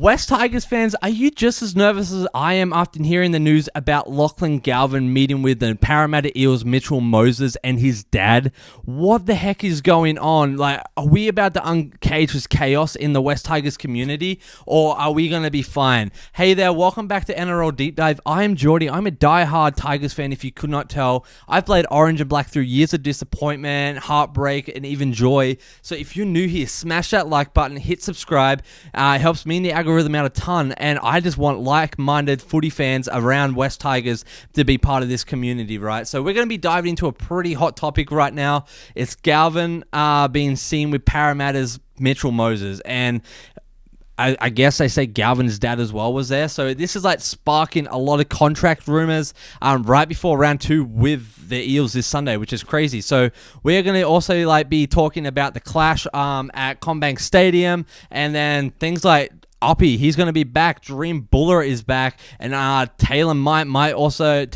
West Tigers fans, are you just as nervous as I am after hearing the news about LACHLAN GALVIN meeting with the Parramatta Eels Mitchell Moses and his dad? What the heck is going on? Like, are we about to uncage this chaos in the West Tigers community, or are we going to be fine? Hey there, welcome back to NRL Deep Dive. I am Geordie. I'm a die-hard Tigers fan, if you could not tell. I've played orange and black through years of disappointment, heartbreak, and even joy. So if you're new here, smash that like button, hit subscribe. It helps me in the algorithm out a ton, and I just want like-minded footy fans around West Tigers to be part of this community, right? So we're going to be diving into a pretty hot topic right now. It's Galvin being seen with Parramatta's Mitchell Moses, and I guess they say Galvin's dad as well was there. So this is like sparking a lot of contract rumors right before round 2 with the Eels this Sunday, which is crazy. So we're going to also be talking about the clash at CommBank Stadium, and then things like Uppy, he's going to be back. Dream Buller is back, and Taylor may also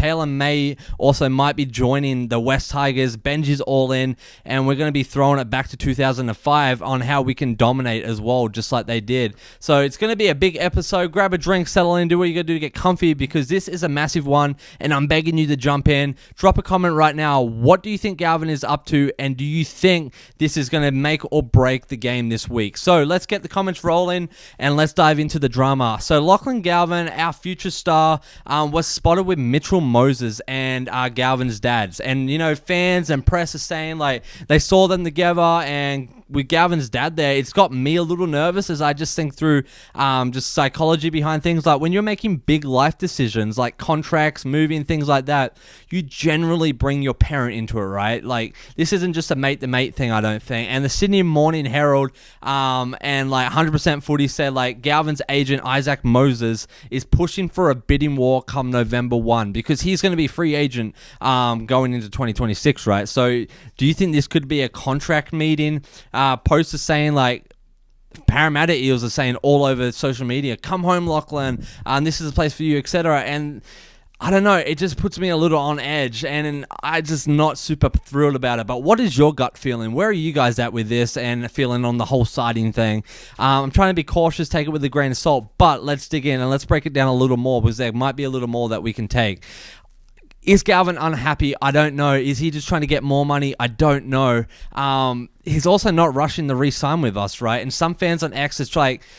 be joining the West Tigers. Benji's all in, and we're going to be throwing it back to 2005 on how we can dominate as well, just like they did. So it's going to be a big episode. Grab a drink, settle in, do what you got to do to get comfy, because this is a massive one, and I'm begging you to jump in. Drop a comment right now. What do you think Galvin is up to, and do you think this is going to make or break the game this week? So let's get the comments rolling, and let's dive into the drama. So LACHLAN GALVIN, our future star, was spotted with Mitchell Moses and Galvin's dads. And, you know, fans and press are saying, they saw them together, and with Galvin's dad there, it's got me a little nervous as I just think through just psychology behind things. Like when you're making big life decisions like contracts, moving, things like that, you generally bring your parent into it, right? Like this isn't just a mate-to-mate thing, I don't think. And the Sydney Morning Herald and 100% Footy said Galvin's agent Isaac Moses is pushing for a bidding war come November 1 because he's going to be free agent going into 2026, right? So do you think this could be a contract meeting? Posters saying Parramatta Eels are saying all over social media, come home LACHLAN, this is a place for you, etc. And I don't know, it just puts me a little on edge, and I'm just not super thrilled about it. But what is your gut feeling? Where are you guys at with this and feeling on the whole siding thing? I'm trying to be cautious, take it with a grain of salt, but let's dig in and let's break it down a little more, because there might be a little more that we can take. Is Galvin unhappy? I don't know. Is he just trying to get more money? I don't know. He's also not rushing to re-sign with us, right? And some fans on X is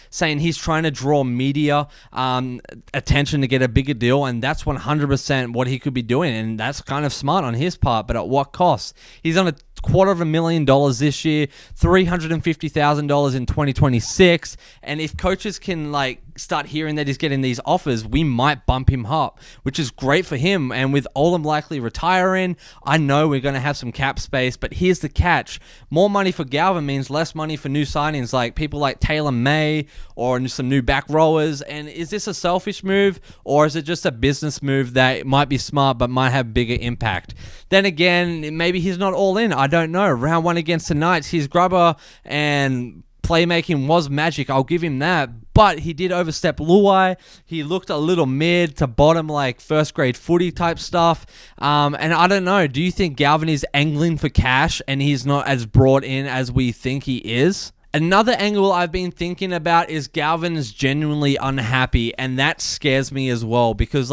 saying he's trying to draw media attention to get a bigger deal, and that's 100% what he could be doing, and that's kind of smart on his part, but at what cost? He's on a $250,000 this year, $350,000 in 2026, and if coaches can start hearing that he's getting these offers, we might bump him up, which is great for him. And with Olam likely retiring, I know we're going to have some cap space, but here's the catch. More money for Galvin means less money for new signings, like people like Taylor May or some new back rowers. And is this a selfish move, or is it just a business move that might be smart but might have bigger impact? Then again, maybe he's not all in. I don't know. Round 1 against the Knights, his grubber and playmaking was magic. I'll give him that. But he did overstep Luai. He looked a little mid to bottom, first grade footy type stuff. And I don't know. Do you think Galvin is angling for cash and he's not as brought in as we think he is? Another angle I've been thinking about is Galvin is genuinely unhappy, and that scares me as well, because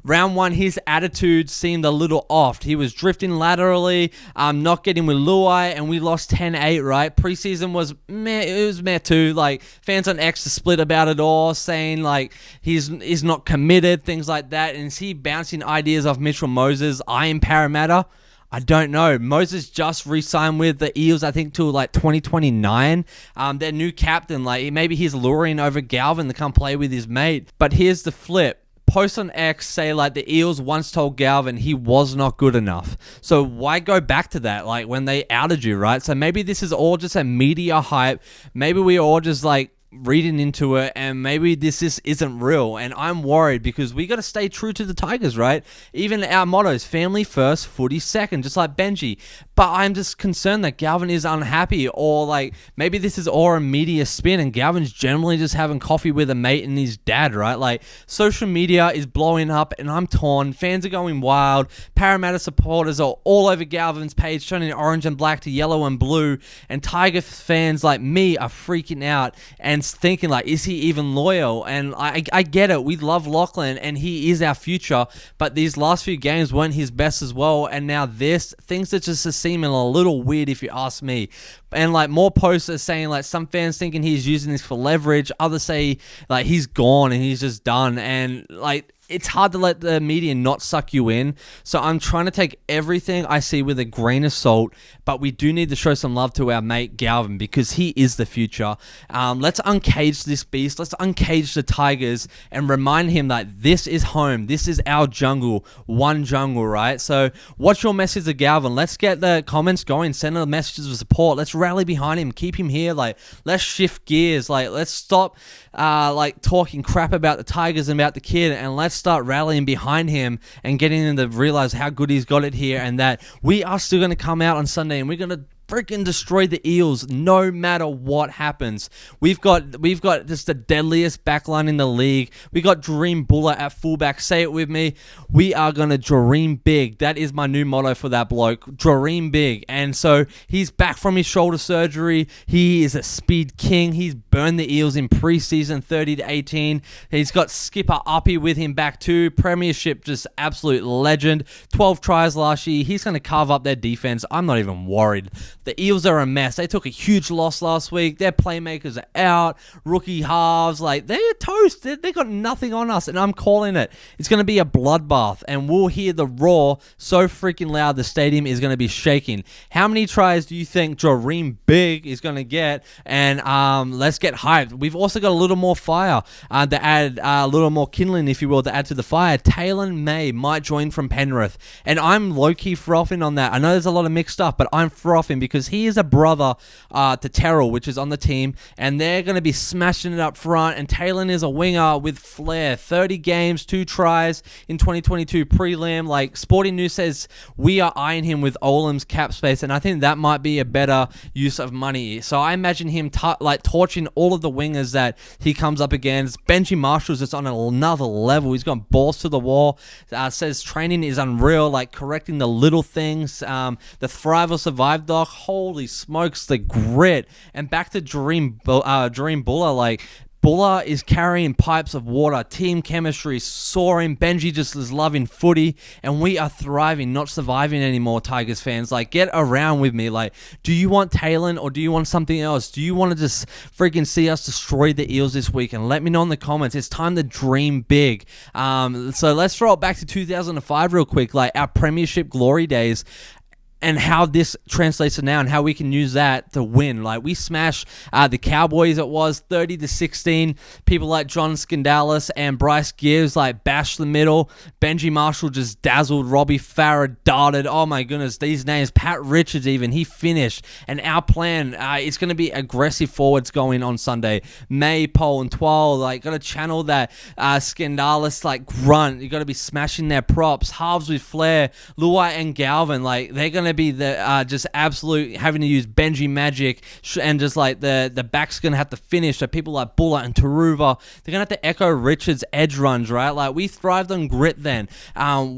round 1, his attitude seemed a little off. He was drifting laterally, not getting with Luai, and we lost 10-8, right? Preseason was meh, it was meh too. Fans on X are split about it all, saying he's not committed, things like that. And is he bouncing ideas off Mitchell Moses? I am Parramatta. I don't know. Moses just re-signed with the Eels, I think, till 2029. Their new captain, maybe he's luring over Galvin to come play with his mate. But here's the flip. Posts on X say the Eels once told Galvin he was not good enough. So why go back to that when they outed you, right? So maybe this is all just a media hype. Maybe we all just reading into it, and maybe this isn't real. And I'm worried because we got to stay true to the Tigers, right? Even our motto is family first, footy second, just like Benji. But I'm just concerned that Galvin is unhappy, or maybe this is all a media spin and Galvin's generally just having coffee with a mate and his dad, right? Social media is blowing up and I'm torn. Fans are going wild. Parramatta supporters are all over Galvin's page, turning orange and black to yellow and blue, and Tiger fans like me are freaking out. And fans thinking like, is he even loyal? And I get it. We love Lachlan and he is our future, but these last few games weren't his best as well. And now things are just seeming a little weird if you ask me. And like more posts are saying like some fans thinking he's using this for leverage. Others say like he's gone and he's just done. And like, it's hard to let the media not suck you in. So I'm trying to take everything I see with a grain of salt, but we do need to show some love to our mate Galvin because he is the future. Let's uncage this beast. Let's uncage the Tigers and remind him that this is home. This is our jungle. One jungle, right? So what's your message to Galvin? Let's get the comments going. Send the messages of support. Let's rally behind him. Keep him here. Like, let's shift gears. Like, let's stop like talking crap about the Tigers and about the kid, and let's start rallying behind him and getting him to realize how good he's got it here, and that we are still going to come out on Sunday and we're going to freaking destroy the Eels no matter what happens. We've got just the deadliest backline in the league. We got Dream Buller at fullback. Say it with me. We are going to dream big. That is my new motto for that bloke. Dream big. And so he's back from his shoulder surgery. He is a speed king. He's burned the Eels in preseason 30-18. He's got skipper Uppy with him back too. Premiership, just absolute legend. 12 tries last year. He's going to carve up their defense. I'm not even worried. The Eels are a mess. They took a huge loss last week. Their playmakers are out. Rookie halves, like, they're toast. They got nothing on us, and I'm calling it. It's going to be a bloodbath, and we'll hear the roar so freaking loud the stadium is going to be shaking. How many tries do you think Dream Big is going to get? And let's get hyped. We've also got a little more fire to add, a little more kindling, if you will, to add to the fire. Taylor May might join from Penrith, and I'm low-key frothing on that. I know there's a lot of mixed stuff, but I'm frothing because he is a brother to Terrell, which is on the team, and they're going to be smashing it up front. And Taylor is a winger with flair. 30 games, 2 tries in 2022 prelim. Like, Sporting News says we are eyeing him with Olam's cap space, and I think that might be a better use of money. So I imagine him like torching all of the wingers that he comes up against. Benji Marshall's just on another level. He's got balls to the wall. Says training is unreal, like correcting the little things. The Thrive or Survive doc. Holy smokes, the grit. And back to Dream Buller, like, Buller is carrying pipes of water. Team chemistry soaring. Benji just is loving footy, and we are thriving, not surviving anymore, Tigers fans. Like, get around with me. Like, do you want Taylor or do you want something else? Do you want to just freaking see us destroy the Eels this week? And let me know in the comments. It's time to dream big. So let's throw it back to 2005 real quick, like our premiership glory days, and how this translates to now and how we can use that to win. Like, we smashed the Cowboys, it was 30-16. People like John Skandalis and Bryce Gibbs like bashed the middle. Benji Marshall just dazzled. Robbie Farah darted. Oh my goodness, these names. Pat Richards even, he finished. And our plan is going to be aggressive forwards going on Sunday. Maypole and Twal, like, got to channel that Skandalis like grunt. You got to be smashing their props. Halves with flair. Luai and Galvin, like, they're going to be the just absolute having to use Benji magic, and just like the back's going to have to finish. So people like Buller and Taruva, they're going to have to echo Richard's edge runs, right? Like, we thrived on grit then.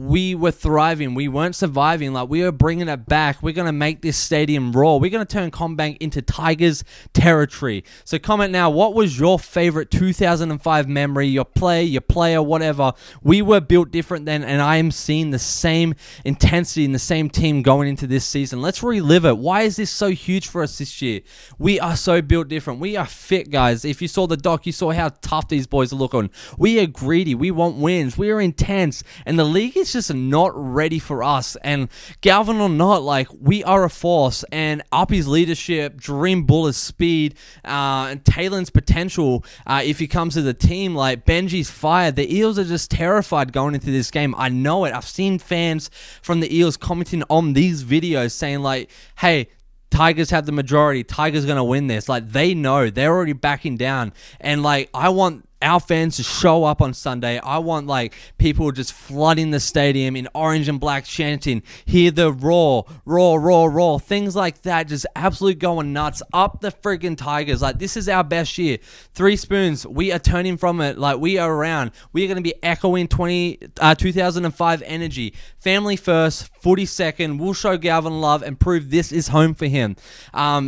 We were thriving. We weren't surviving. Like, we were bringing it back. We're going to make this stadium roar. We're going to turn CommBank into Tigers territory. So comment now, what was your favorite 2005 memory, your player, whatever. We were built different then, and I am seeing the same intensity in the same team going into this season. Let's relive it. Why is this so huge for us this year? We are so built different. We are fit, guys. If you saw the doc, you saw how tough these boys are looking. We are greedy. We want wins. We are intense. And the league is just not ready for us. And Galvin or not, like, we are a force. And Uppy's leadership, Dream Buller's speed, and Taylor's potential, if he comes to the team, like Benji's fire, the Eels are just terrified going into this game. I know it. I've seen fans from the Eels commenting on these videos saying like, hey, Tigers have the majority. Tigers going to win this. Like, they know. They're already backing down. And like, I want our fans to show up on Sunday. I want like people just flooding the stadium in orange and black chanting, hear the roar, roar, roar, roar. Things like that, just absolutely going nuts. Up the friggin' Tigers. Like, this is our best year. 3 spoons. We are turning from it. Like, we are around. We are going to be echoing 2005 energy. Family first, footy second. We'll show Galvin love and prove this is home for him.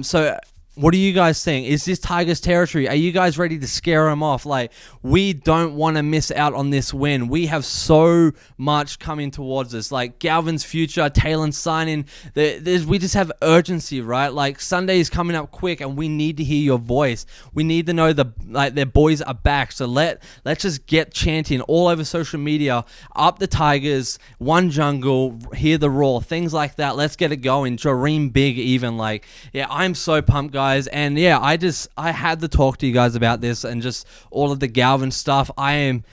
So What do you guys think? Is this Tigers territory? Are you guys ready to scare them off? Like, we don't want to miss out on this win. We have so much coming towards us. Like, Galvin's future, Taylor's signing. We just have urgency, right? Like, Sunday is coming up quick, and we need to hear your voice. We need to know their boys are back. So let's just get chanting all over social media. Up the Tigers, one jungle, hear the roar, things like that. Let's get it going. Dream big, even. Like, yeah, I'm so pumped, guys. And yeah, I had to talk to you guys about this and just all of the Galvin stuff. I'm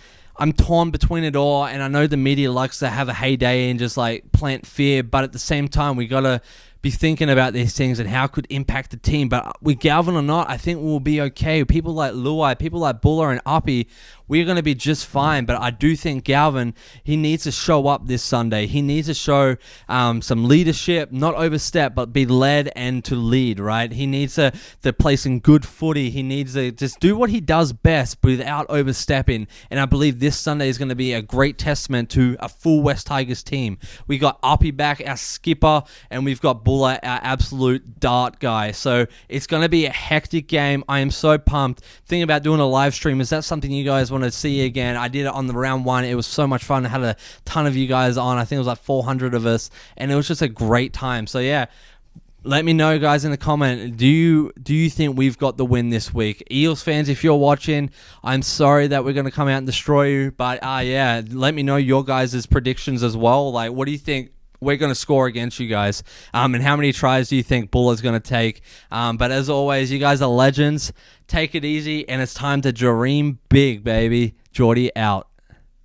torn between it all, and I know the media likes to have a heyday and just like plant fear, but at the same time, we gotta be thinking about these things and how it could impact the team. But with Galvin or not, I think we'll be okay. People like Luai, people like Buller and Uppy, we're going to be just fine. But I do think Galvin, he needs to show up this Sunday. He needs to show some leadership, not overstep, but be led and to lead, right? He needs to play some good footy. He needs to just do what he does best without overstepping. And I believe this Sunday is going to be a great testament to a full West Tigers team. We got Uppy back, our skipper, and we've got Buller, our absolute dart guy. So it's going to be a hectic game. I am so pumped. Thinking about doing a live stream. Is that something you guys want to see again? I did it on the round one. It was so much fun. I had a ton of you guys on. I think it was like 400 of us, and it was just a great time. So yeah, let me know, guys, in the comment. Do you think we've got the win this week? Eels fans, if you're watching, I'm sorry that we're going to come out and destroy you, but yeah, let me know your guys' predictions as well. Like, what do you think we're going to score against you guys? And how many tries do you think Buller's going to take? But as always, you guys are legends. Take it easy, and it's time to dream big, baby. Geordie out.